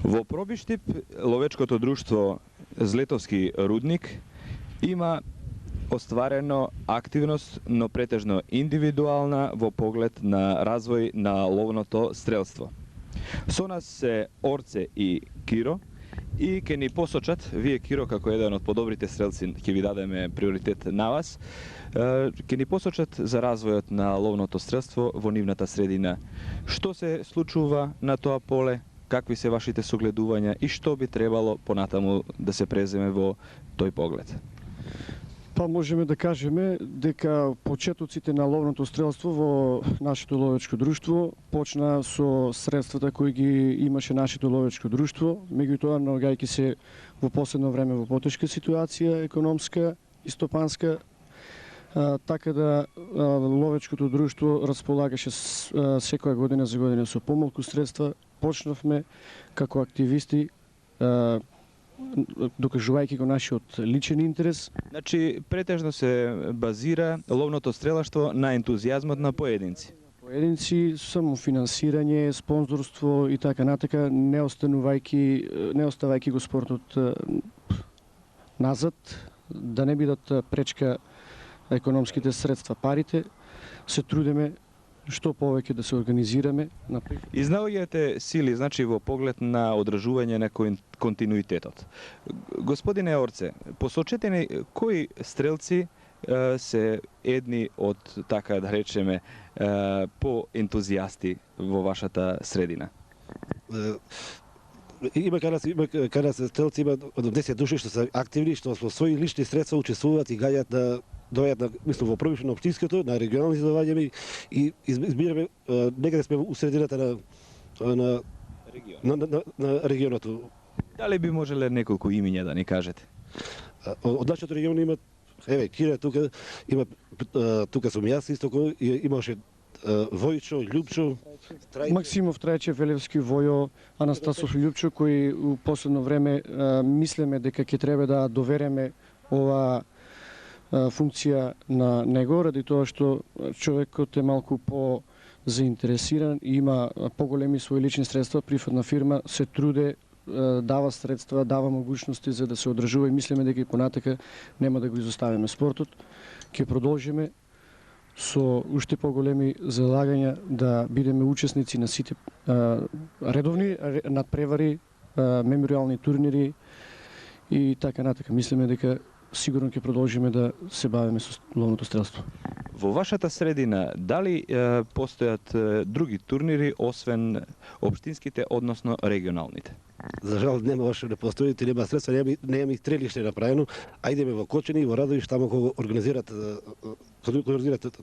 Во Пробиштип, ловечкото друштво Злетовски рудник има остварено активност, но претежно индивидуална во поглед на развој на ловното стрелство. Со нас се Орце и Киро и ќе ни посочат, вие Киро како еден од подобрите стрелци, ќе ви дадеме приоритет на вас, ќе ни посочат за развојот на ловното стрелство во нивната средина. Што се случува на тоа поле, какви се вашите согледувања и што би требало понатаму да се преземе во тој поглед? Па можеме да кажеме дека почетоците на ловното стрелство во нашето ловечко друштво почна со средствата кои ги имаше нашето ловечко друштво, меѓутоа наоѓајќи се во последно време во потешка ситуација економска и стопанска, така да ловечкото друштво располагаше секоја година за година со помалку средства. Почнавме како активисти, докажувајќи го нашиот личен интерес. Значи, претежно се базира ловното стрелаштво на ентузијазмот на поединци. Поединци, самофинансирање, спонзорство и така натака, не оставајќи го спортот назад, да не бидат пречка економските средства, парите, се трудиме што повеќе да се организираме. Изнаоѓате сили, значи, во поглед на одржување на континуитетот. Господине Орце, посочете ни кои стрелци се едни од, така да речеме, по-ентузијасти во вашата средина? Има каде се стрелци, има од 10 души што се активни, што со своји лични средства учествуваат и гаѓаат на дојат мислам во Пробишно на општинското, на регионални задавања и избираме некаде сме у средината на регионот. Дали би можеле неколку имиња да ни кажете? Од нашето регион има Кира тука, има тука сум јас исто кој имаше Војчо, Љупчо, Максимов, Трајчев, Велевски, Војо, Анастасов и Љупчо, кои у последно време мислеме дека ќе треба да довереме ова функција на него, ради тоа што човекот е малку по-заинтересиран и има поголеми своји лични средства, приватна фирма се труде, дава средства, дава могуćности за да се одржува и мислиме дека и понатака нема да го изоставиме спортот. Ќе продолжиме со уште поголеми залагања да бидеме учесници на сите редовни надпревари, мемориални турнири и така натака. Мислиме дека сигурно ќе продолжиме да се бавиме со ловното стрелство. Во вашата средина, дали постојат други турнири, освен општинските, односно регионалните? За жал нема още не постои, нема средства, нема и стрелиште направено. Ајдеме во Кочени и во Радовиш, тамо кога организираат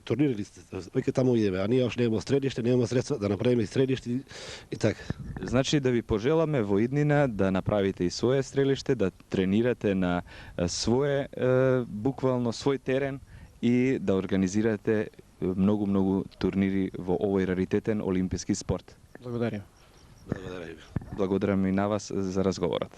турнири, веќе тамо идеме, а ние още нема стрелиште, нема средства да направиме и стрелиште и така. Значи да ви пожеламе во иднина да направите и свое стрелиште, да тренирате на свое, буквално свој терен и да организирате многу турнири во овој раритетен олимписки спорт. Благодарам. Благодарам и на вас за разговорот.